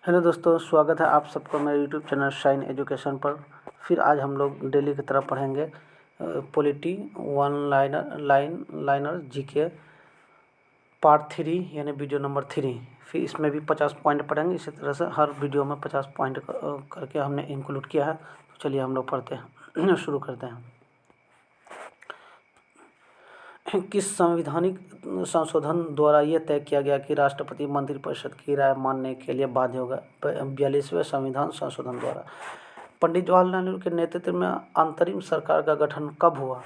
Hello दोस्तों, स्वागत है आप सबका मेरे यूट्यूब चैनल शाइन एजुकेशन पर। फिर आज हम लोग डेली की तरह पढ़ेंगे polity one liner GK part 3 यानी वीडियो नंबर 3। फिर इसमें भी 50 पॉइंट पढ़ेंगे। इसी तरह से हर वीडियो में 50 पॉइंट करके हमने इंक्लूड किया है। तो चलिए हम लोग पढ़ते हैं शुरू करते हैं। किस संवैधानिक संशोधन द्वारा यह तय किया गया कि राष्ट्रपति मंत्रिपरिषद की राय मानने के लिए बाध्य होगा? 42वें संविधान संशोधन द्वारा। पंडित जवाहरलाल नेहरू के नेतृत्व में अंतरिम सरकार का गठन कब हुआ?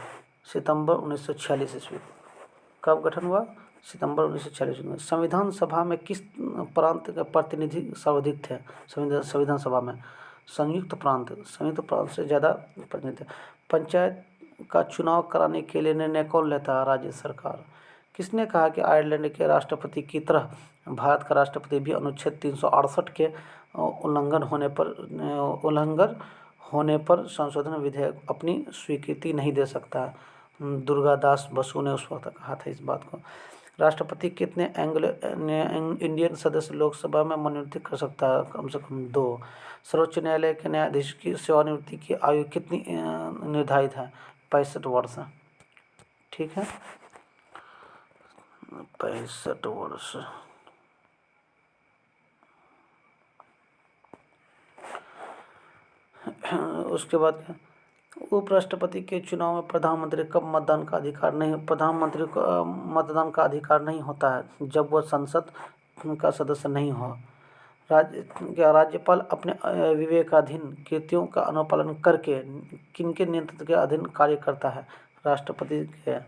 सितंबर 1946 ईस्वी। कब गठन हुआ? सितंबर 1946 में। संविधान सभा में किस प्रांत के प्रतिनिधि सर्वाधिक थे? संविधान सभा में संयुक्त प्रांत से ज़्यादा प्रतिनिधि थे। पंचायत का चुनाव कराने के लिए निर्णय कौन लेता है? राज्य सरकार। किसने कहा कि आयरलैंड के राष्ट्रपति की तरह भारत का राष्ट्रपति भी अनुच्छेद 368 के उल्लंघन होने पर संशोधन विधेयक अपनी स्वीकृति नहीं दे सकता? दुर्गादास बसु ने उस वक्त कहा था इस बात को। राष्ट्रपति कितने इंडियन सदस्य लोकसभा में मनोनीत कर सकता है? कम से कम 2। सर्वोच्च न्यायालय के न्यायाधीश की सेवानिवृत्ति की आयु कितनी निर्धारित है? 65 वर्ष। ठीक है, 65 वर्ष। उसके बाद उपराष्ट्रपति के चुनाव में प्रधानमंत्री कब मतदान का अधिकार नहीं प्रधानमंत्री को मतदान का अधिकार नहीं होता है जब वह संसद का सदस्य नहीं हो। राज्यपाल अपने विवेकाधीन कृतियों का अनुपालन करके किनके नेतृत्व के अधीन कार्य करता है? राष्ट्रपति के।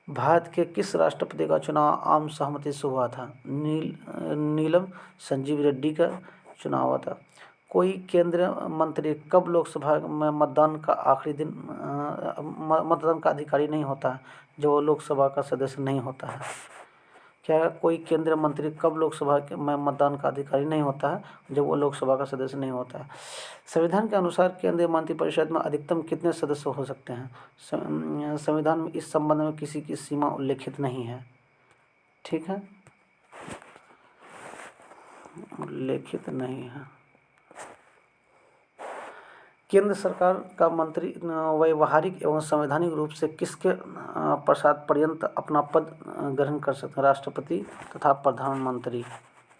भारत के किस राष्ट्रपति का चुनाव आम सहमति से हुआ था? नीलम संजीव रेड्डी का चुनाव हुआ था। कोई केंद्रीय मंत्री कब लोकसभा में मतदान का अधिकारी नहीं होता है? जब वो लोकसभा का सदस्य नहीं होता है। क्या कोई केंद्रीय मंत्री कब लोकसभा में मतदान का अधिकारी नहीं होता है? जब वो लोकसभा का सदस्य नहीं होता है। संविधान के अनुसार केंद्रीय मंत्रिपरिषद में अधिकतम कितने सदस्य हो सकते हैं? संविधान में इस संबंध में किसी की सीमा उल्लेखित नहीं है। ठीक है, उल्लेखित नहीं है। केंद्र सरकार का मंत्री व्यवहारिक एवं संवैधानिक रूप से किसके पश्चात पर्यंत अपना पद ग्रहण कर सकते हैं? राष्ट्रपति तथा प्रधानमंत्री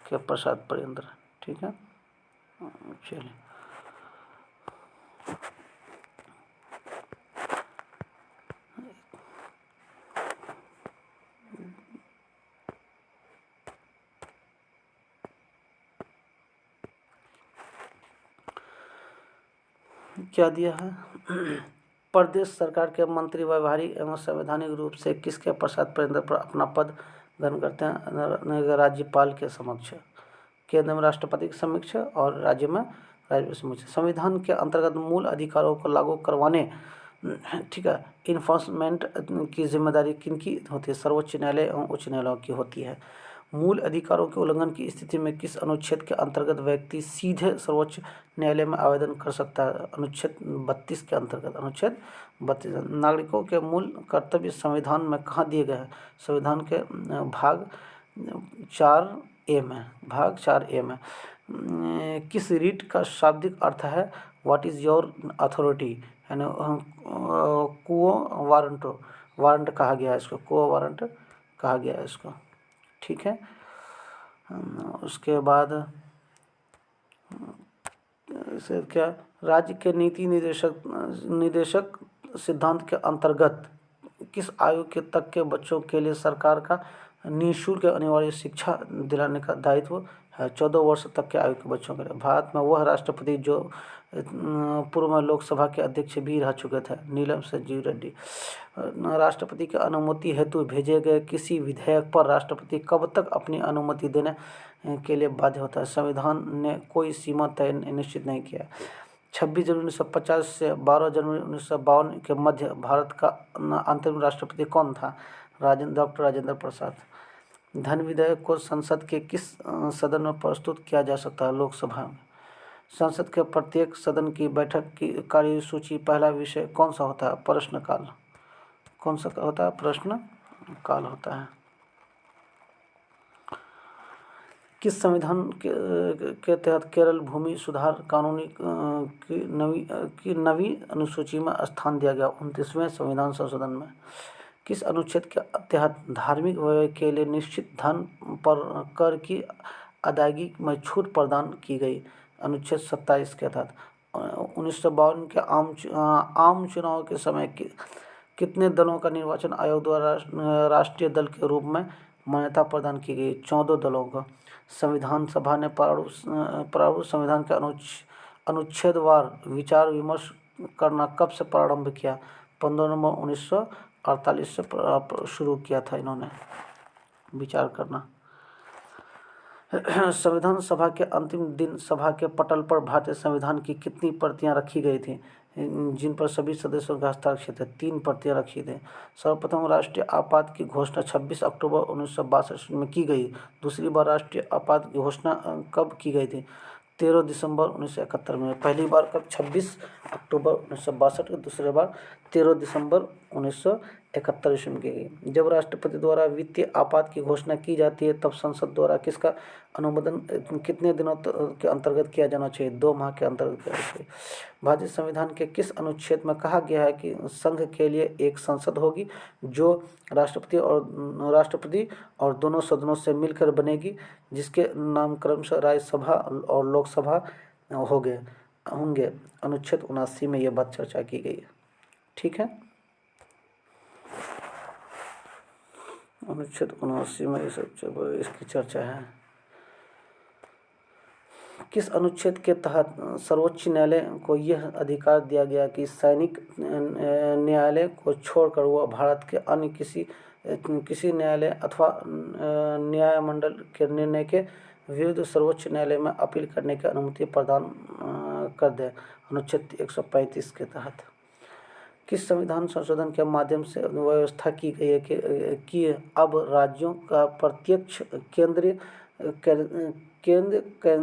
के पश्चात पर्यंत। ठीक है, चलिए क्या दिया है? प्रदेश सरकार के मंत्री व्यवहारिक एवं संवैधानिक रूप से किसके पश्चात पर्यंत अपना पद ग्रहण करते हैं? राज्यपाल के समक्ष। केंद्र में राष्ट्रपति के समक्ष और राज्य में राज्य समक्ष। संविधान के अंतर्गत मूल अधिकारों को लागू करवाने, ठीक है, इन्फोर्समेंट की जिम्मेदारी किनकी होती है? सर्वोच्च न्यायालय एवं उच्च न्यायालयों की होती है। मूल अधिकारों के उल्लंघन की स्थिति में किस अनुच्छेद के अंतर्गत व्यक्ति सीधे सर्वोच्च न्यायालय में आवेदन कर सकता है? अनुच्छेद 32 के अंतर्गत। अनुच्छेद 32। नागरिकों के मूल कर्तव्य संविधान में कहाँ दिए गए हैं? संविधान के भाग 4A में। भाग 4A में। किस रीट का शाब्दिक अर्थ है व्हाट इज़ योर अथॉरिटी? यानी कुओ वारंट कहा गया है इसको। कुओ वारंट कहा गया है इसको। ठीक है, उसके बाद से क्या राज्य के नीति निदेशक सिद्धांत के अंतर्गत किस आयु के तक के बच्चों के लिए सरकार का निःशुल्क अनिवार्य शिक्षा दिलाने का दायित्व है? 14 वर्ष तक के आयु के बच्चों के लिए। भारत में वह राष्ट्रपति जो पूर्व में लोकसभा के अध्यक्ष भी रह चुके थे, नीलम संजीव रेड्डी। राष्ट्रपति की अनुमति हेतु भेजे गए किसी विधेयक पर राष्ट्रपति कब तक अपनी अनुमति देने के लिए बाध्य होता है? संविधान ने कोई सीमा तय निश्चित नहीं किया। 26 जनवरी 1950 से 12 जनवरी 1952 के मध्य भारत का अंतरिम राष्ट्रपति कौन था? डॉक्टर राजेंद्र प्रसाद। धन विधेयक को संसद के किस सदन में प्रस्तुत किया जा सकता है? लोकसभा में। संसद के प्रत्येक सदन की बैठक की कार्यसूची पहला विषय कौन सा होता है? प्रश्नकाल। कौन सा होता है? प्रश्नकाल होता है। किस संविधान के तहत केरल भूमि सुधार कानूनी की नवी अनुसूची में स्थान दिया गया? 29वें संविधान संशोधन में। किस अनुच्छेद के तहत धार्मिक व्यय के लिए निश्चित धन पर कर की अदायगी में छूट प्रदान की गई? अनुच्छेद 27 के तहत। 1952 के आम चुनाव के समय कितने दलों का निर्वाचन आयोग द्वारा राष्ट्रीय दल के रूप में मान्यता प्रदान की गई? 14 दलों को। संविधान सभा ने प्रारूप संविधान के अनुच्छेदवार विचार विमर्श करना कब से प्रारंभ किया? 15 नवंबर 1948 से शुरू किया था इन्होंने विचार करना। संविधान सभा के अंतिम दिन सभा के पटल पर भारतीय संविधान की कितनी प्रतियां रखी गई थी, जिन पर सभी सदस्यों का हस्ताक्षर थे? 3 प्रतियां रखी थी। सर्वप्रथम राष्ट्रीय आपात की घोषणा 26 अक्टूबर 1962 में की गई। दूसरी बार राष्ट्रीय आपात की घोषणा कब की गई थी? 13 दिसंबर 1971 में। पहली बार कब? 26 अक्टूबर 1962 में। दूसरी बार 13 दिसंबर 1971 ईस्वी में की गई। जब राष्ट्रपति द्वारा वित्तीय आपात की घोषणा की जाती है तब संसद द्वारा किसका अनुमोदन कितने दिनों के अंतर्गत किया जाना चाहिए? 2 माह के अंतर्गत किया जाना चाहिए। भारतीय संविधान के किस अनुच्छेद में कहा गया है कि संघ के लिए एक संसद होगी जो राष्ट्रपति और दोनों सदनों से मिलकर बनेगी, जिसके नाम क्रमशः राज्यसभा और लोकसभा होंगे? अनुच्छेद 79 में यह बात चर्चा की गई है। ठीक है, अनुच्छेद 79 में इसकी चर्चा है। किस अनुच्छेद के तहत सर्वोच्च न्यायालय को यह अधिकार दिया गया कि सैनिक न्यायालय को छोड़कर वह भारत के अन्य किसी न्यायालय अथवा न्यायमंडल के निर्णय के विरुद्ध सर्वोच्च न्यायालय में अपील करने की अनुमति प्रदान कर दे? अनुच्छेद 135 के तहत। किस संविधान संशोधन के माध्यम से व्यवस्था की गई है कि अब राज्यों का प्रत्यक्ष केंद्र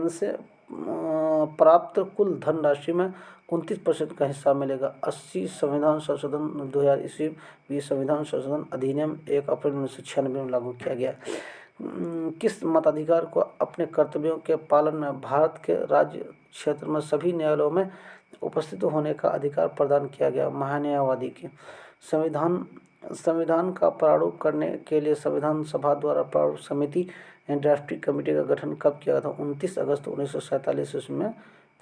से प्राप्त कुल धनराशि में 29% का हिस्सा मिलेगा? 80 संविधान संशोधन 2000 ईस्वी संविधान संशोधन अधिनियम 1 अप्रैल 1996 में लागू किया गया। किस मताधिकार को अपने कर्तव्यों के पालन में भारत के राज्य क्षेत्र में सभी न्यायालयों में उपस्थित होने का अधिकार प्रदान किया गया? महान्यायवादी के। संविधान का प्रारूप करने के लिए संविधान सभा द्वारा प्रारूप समिति ड्राफ्टिंग कमेटी का गठन कब किया था? 29 अगस्त 1947 ईस्वी में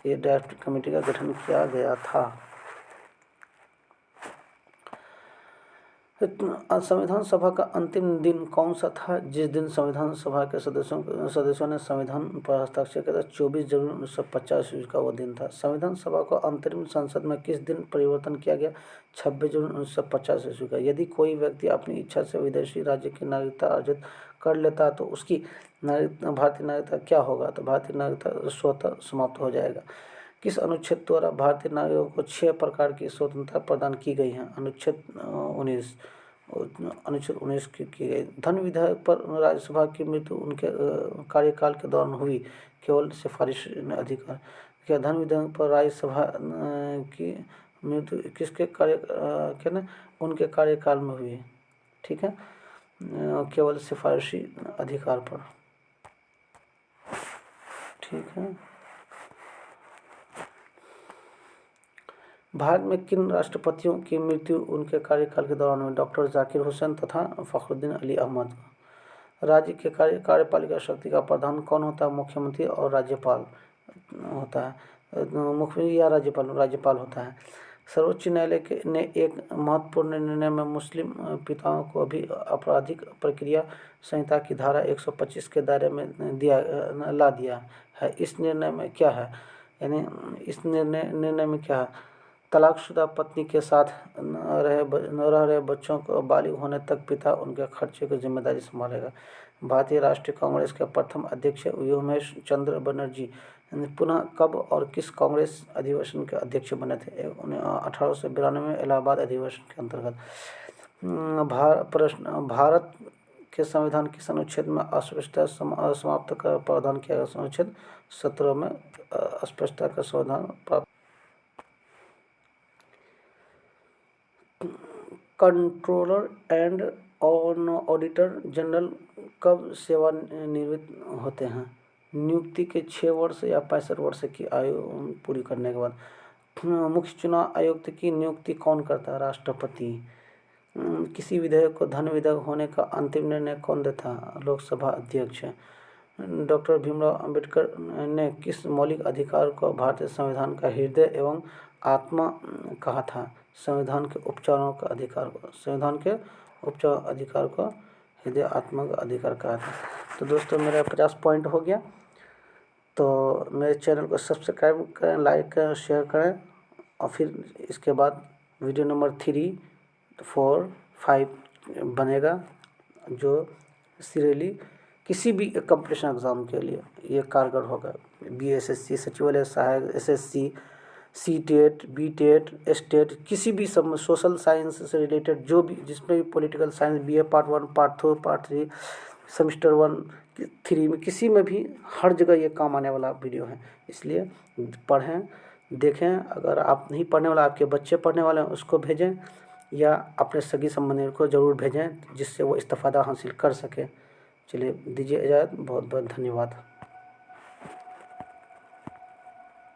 ये ड्राफ्टिंग कमेटी का गठन किया गया था। संविधान सभा का अंतिम दिन कौन सा था जिस दिन संविधान सभा के सदस्यों ने संविधान पर हस्ताक्षर किया था? 24 जनवरी 1950 ईस्वी का वो दिन था। संविधान सभा को अंतरिम संसद में किस दिन परिवर्तन किया गया? 26 जनवरी 1950 ईस्वी का। यदि कोई व्यक्ति अपनी इच्छा से विदेशी राज्य की नागरिकता अर्जित कर लेता तो उसकी भारतीय नागरिकता क्या होगा? तो भारतीय नागरिकता स्वतः समाप्त हो जाएगा। किस अनुच्छेद द्वारा भारतीय नागरिकों को 6 प्रकार की स्वतंत्रता प्रदान की गई है? अनुच्छेद 19 की गई। धन विधेयक पर राज्यसभा की मृत्यु उनके कार्यकाल के दौरान हुई, केवल सिफारिश अधिकार। क्या धन विधेयक पर राज्यसभा की मृत्यु किसके उनके कार्यकाल में हुई? ठीक है, केवल सिफारिशी अधिकार पर। ठीक है, भारत में किन राष्ट्रपतियों की मृत्यु उनके कार्यकाल के दौरान हुई? डॉक्टर जाकिर हुसैन तथा फखरुद्दीन अली अहमद। राज्य के कार्यपालिका शक्ति का प्रधान कौन होता है? मुख्यमंत्री और राज्यपाल होता है। मुख्यमंत्री या राज्यपाल होता है। सर्वोच्च न्यायालय ने एक महत्वपूर्ण निर्णय में मुस्लिम पिताओं को भी आपराधिक प्रक्रिया संहिता की धारा 125 के दायरे में ला दिया है। इस निर्णय में क्या है? इस निर्णय में क्या है? तलाकशुदा पत्नी के साथ रह रहे बच्चों को बालिग होने तक पिता उनके खर्चे की जिम्मेदारी संभालेगा। भारतीय राष्ट्रीय कांग्रेस के प्रथम अध्यक्ष व्योमेश चंद्र बनर्जी पुनः कब और किस कांग्रेस अधिवेशन के अध्यक्ष बने थे? 1892 में इलाहाबाद अधिवेशन के अंतर्गत। भारत के संविधान किस अनुच्छेद में अस्पृश्यता समाप्त कर प्रावधान किया गया? अनुच्छेद 17 में अस्पृश्यता का समाधान प्राप्त। कंट्रोलर एंड ऑडिटर जनरल कब सेवानिवृत्त होते हैं? नियुक्ति के 6 वर्ष या 65 वर्ष की आयु पूरी करने के बाद। मुख्य चुनाव आयुक्त की नियुक्ति कौन करता है? राष्ट्रपति। किसी विधेयक को धन विधेयक होने का अंतिम निर्णय कौन देता है? लोकसभा अध्यक्ष। डॉक्टर भीमराव अंबेडकर ने किस मौलिक अधिकार को भारतीय संविधान का हृदय एवं आत्मा कहा था? संविधान के उपचारों का अधिकार को, संविधान के उपचार अधिकार को हृदय आत्मा का अधिकार कहा था। तो दोस्तों मेरा 50 पॉइंट हो गया। तो मेरे चैनल को सब्सक्राइब करें, लाइक करें, शेयर करें और फिर इसके बाद वीडियो नंबर 3, 4, 5 बनेगा जो सीरियली किसी भी कंपटीशन एग्ज़ाम के लिए ये कारगर होगा। BSSC, सचिवालय सहायक, SSC, CTET, BTET, STET, किसी भी सब सोशल साइंस से रिलेटेड जो भी, जिसमें भी political science, BA part 1, part 2, part 3, semester 1, 3 में, किसी में भी हर जगह ये काम आने वाला वीडियो है। इसलिए पढ़ें, देखें। अगर आप नहीं पढ़ने वाला, आपके बच्चे पढ़ने वाले हैं, उसको भेजें या अपने सगी संबंधियों को ज़रूर भेजें जिससे वो इस्तेफ़ादा हासिल कर सके। चलिए दीजिए इजाज़त। बहुत बहुत धन्यवाद।